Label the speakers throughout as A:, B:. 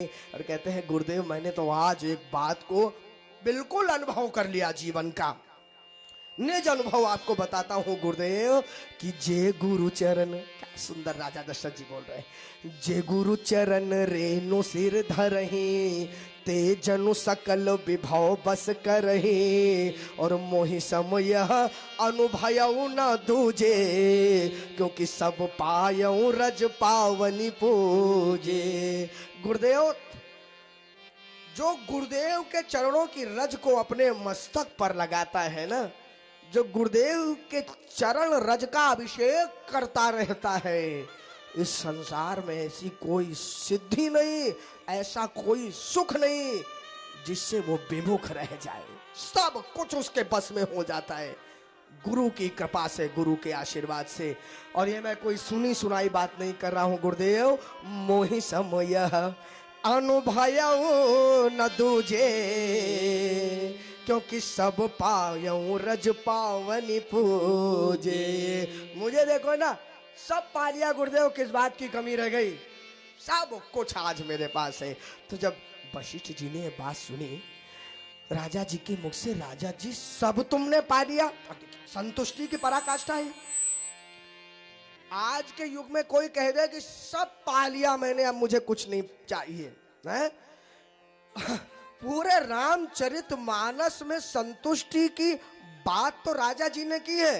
A: और कहते हैं गुरुदेव मैंने तो आज एक बात को बिल्कुल अनुभव कर लिया जीवन का निज अनुभव आपको बताता हूं गुरुदेव कि जे गुरु चरण। क्या सुंदर राजा दशरथ जी बोल रहे हैं। जे गुरु चरण रेणु सिर धरहि ते जनु सकल विभव बस करहि और मोहि समय अनुभव न दूजे क्योंकि सब पायऊ रज पावनी पूजे। गुरुदेव जो गुरुदेव के चरणों की रज को अपने मस्तक पर लगाता है ना, जो गुरुदेव के चरण रज का अभिषेक करता रहता है, इस संसार में ऐसी कोई सिद्धि नहीं, ऐसा कोई सुख नहीं जिससे वो विमुख रह जाए। सब कुछ उसके बस में हो जाता है गुरु की कृपा से, गुरु के आशीर्वाद से। और ये मैं कोई सुनी सुनाई बात नहीं कर रहा हूं गुरुदेव। मोहि समय अनुभव न दूजे क्योंकि सब पायऊ रज पावनी पूजे। मुझे देखो ना, सब पा लिया गुरुदेव, किस बात की कमी रह गई? सब कुछ आज मेरे पास है। तो जब वशिष्ठ जी ने बात सुनी राजा जी के मुख से, राजा जी सब तुमने पा लिया, संतुष्टि की पराकाष्ठा है। आज के युग में कोई कह दे कि सब पा लिया मैंने, अब मुझे कुछ नहीं चाहिए है? पूरे रामचरितमानस में संतुष्टि की बात तो राजा जी ने की है,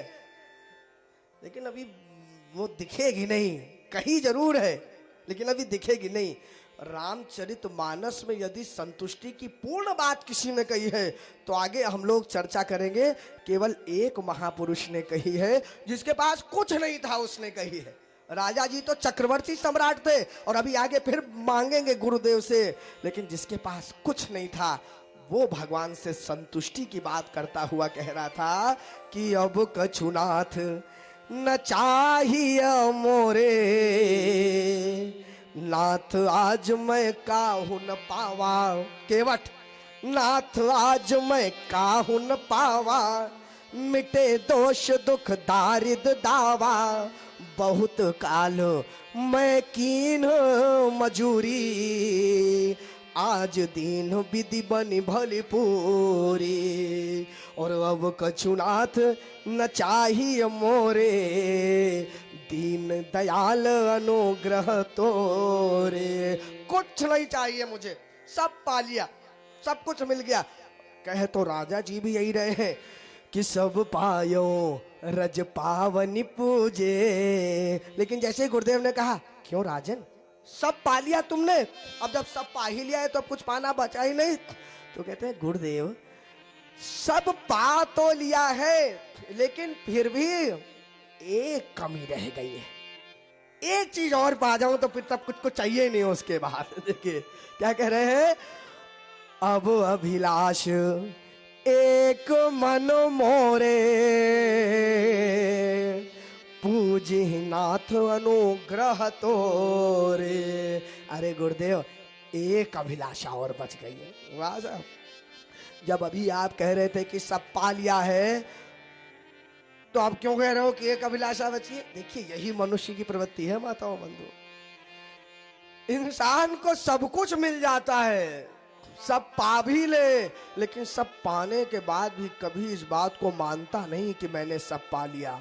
A: लेकिन अभी वो दिखेगी नहीं। कही जरूर है लेकिन अभी दिखेगी नहीं। रामचरितमानस में यदि संतुष्टि की पूर्ण बात किसी ने कही है तो आगे हम लोग चर्चा करेंगे। केवल एक महापुरुष ने कही है, जिसके पास कुछ नहीं था उसने कही है। राजा जी तो चक्रवर्ती सम्राट थे और अभी आगे फिर मांगेंगे गुरुदेव से, लेकिन जिसके पास कुछ नहीं था वो भगवान से संतुष्टि की बात करता हुआ कह रहा था कि अब कछुनाथ न चाहिए मोरे नाथ आज मैं काहू न पावा। केवट नाथ आज मैं काहू न पावा मिटे दोष दुख दारिद दावा बहुत काल मैं कीन मजूरी आज दीन विधि बनी भली पूरी और अब कछुनाथ न चाहिए मोरे दीन दयाल अनुग्रह तोरे। कुछ नहीं चाहिए मुझे, सब पा लिया, सब कुछ मिल गया। कहे तो राजा जी भी यही रहे हैं कि सब पायो रज पावनी पूजे। लेकिन जैसे गुरुदेव ने कहा क्यों राजन सब पा लिया तुमने, अब जब सब पा ही लिया है तो अब कुछ पाना बचा ही नहीं। तो कहते हैं गुरुदेव सब पा तो लिया है लेकिन फिर भी एक कमी रह गई है। एक चीज और पा जाऊं तो फिर सब कुछ चाहिए नहीं उसके बाद। देखिए क्या कह रहे हैं। अब अभिलाष एक मन मोरे पूजी नाथ अनुग्रह तोरे। अरे गुरुदेव एक अभिलाषा और बच गई है। वाह साहब, जब अभी आप कह रहे थे कि सब पा लिया है तो आप क्यों कह रहे हो कि एक अभिलाषा बची है? देखिए यही मनुष्य की प्रवृत्ति है माताओं बंधु। इंसान को सब कुछ मिल जाता है, सब पा भी ले, लेकिन सब पाने के बाद भी कभी इस बात को मानता नहीं कि मैंने सब पा लिया।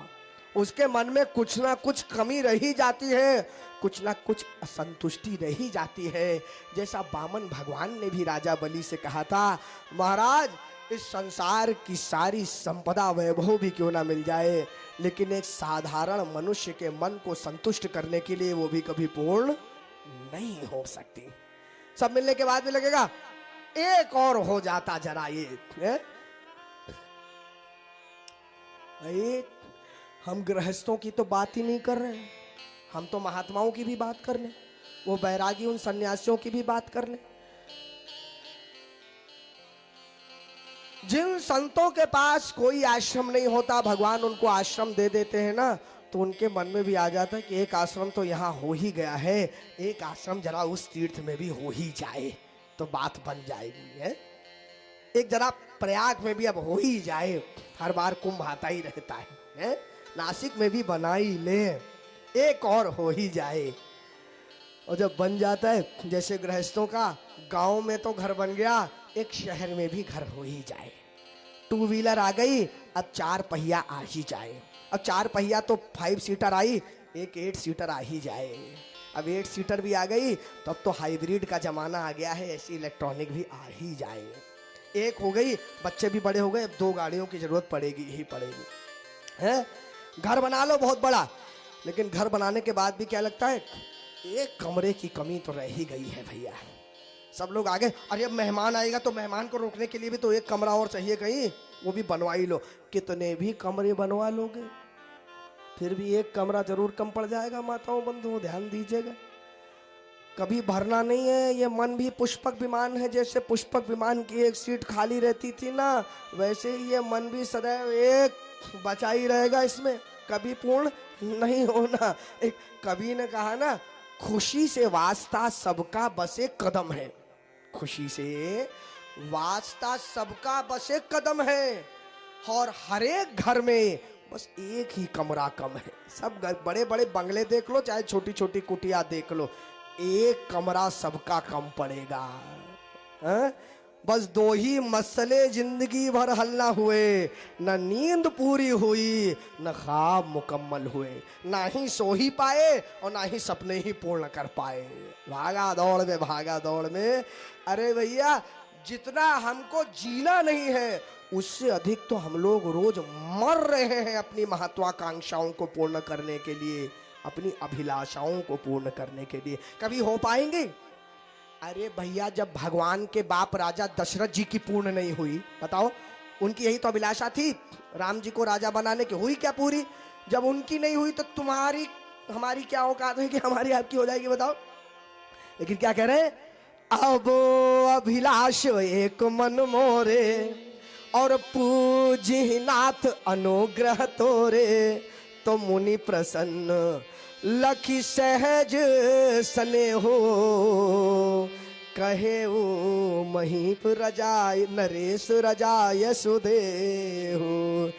A: उसके मन में कुछ ना कुछ कमी रही जाती है, कुछ ना कुछ असंतुष्टि रही जाती है। जैसा वामन भगवान ने भी राजा बलि से कहा था, महाराज इस संसार की सारी संपदा वैभव भी क्यों ना मिल जाए, लेकिन एक साधारण मनुष्य के मन को संतुष्ट करने के लिए वो भी कभी पूर्ण नहीं हो सकती। सब मिलने के बाद भी लगेगा एक और हो जाता जरा ये। हम गृहस्थों की तो बात ही नहीं कर रहे हैं, हम तो महात्माओं की भी बात कर लें, वो बैरागी उन सन्यासियों की भी बात कर लें। जिन संतों के पास कोई आश्रम नहीं होता, भगवान उनको आश्रम दे देते हैं ना, तो उनके मन में भी आ जाता है कि एक आश्रम तो यहाँ हो ही गया है, एक आश्रम जरा उस तीर्थ में भी हो ही जाए तो बात बन जाएगी है। एक जरा प्रयाग में भी अब हो ही जाए, हर बार कुंभ आता ही रहता है? नासिक में भी बना ही ले, एक और हो ही जाए। और जब बन जाता है, जैसे गृहस्थों का गांव में तो घर बन गया, एक शहर में भी घर हो ही जाए। टू व्हीलर आ गई, अब 4 पहिया आ ही जाए। अब 4 पहिया तो 5 सीटर आई, एक 8 सीटर आ ही जाए। अब 8 सीटर भी आ गई, तो अब तो हाइब्रिड का जमाना आ गया है, ऐसी इलेक्ट्रॉनिक भी आ ही जाए। एक हो गई, बच्चे भी बड़े हो गए, अब 2 गाड़ियों की जरूरत पड़ेगी ही पड़ेगी। है, घर बना लो बहुत बड़ा, लेकिन घर बनाने के बाद भी क्या लगता है, एक कमरे की कमी तो रह ही गई है भैया। सब लोग आगे, अरे अब मेहमान आएगा तो मेहमान को रोकने के लिए भी तो एक कमरा और चाहिए कहीं, वो भी बनवा ही लो। कितने भी कमरे बनवा लोगे, फिर भी एक कमरा जरूर कम पड़ जाएगा। माताओं बंधुओं ध्यान दीजिएगा, कभी भरना नहीं है। ये मन भी पुष्पक विमान है, जैसे पुष्पक विमान की एक सीट खाली रहती थी ना, वैसे ही ये मन भी सदैव एक बचा ही रहेगा, इसमें कभी पूर्ण नहीं होना। एक कवि ने कहा ना, खुशी से वास्ता सबका बस एक कदम है। खुशी से वास्ता सबका बस एक कदम है, और हर एक घर में बस एक ही कमरा कम है। सब बड़े बड़े बंगले देख लो, चाहे छोटी छोटी कुटिया देख लो, एक कमरा सबका कम पड़ेगा। है? बस 2 ही मसले जिंदगी भर हल ना हुए, न नींद पूरी हुई, न ख्वाब मुकम्मल हुए। ना ही सो ही पाए और ना ही सपने ही पूर्ण कर पाए। भागा दौड़ में, भागा दौड़ में। अरे भैया, जितना हमको जीना नहीं है, उससे अधिक तो हम लोग रोज मर रहे हैं अपनी महत्वाकांक्षाओं को पूर्ण करने के लिए, अपनी अभिलाषाओं को पूर्ण करने के लिए। कभी हो पाएंगे? अरे भैया, जब भगवान के बाप राजा दशरथ जी की पूर्ण नहीं हुई, बताओ, उनकी यही तो अभिलाषा थी राम जी को राजा बनाने की, हुई क्या पूरी? जब उनकी नहीं हुई तो तुम्हारी हमारी क्या औकात है कि हमारी आपकी हो जाएगी, बताओ। लेकिन क्या कह रहे हैं, अब अभिलाष एक मन मोरे, और पूजी नाथ अनुग्रह तोरे, तो मुनि प्रसन्न लखी सहज सने हो, कहे वो महीप रजाय नरेश रजाय सुदे हो।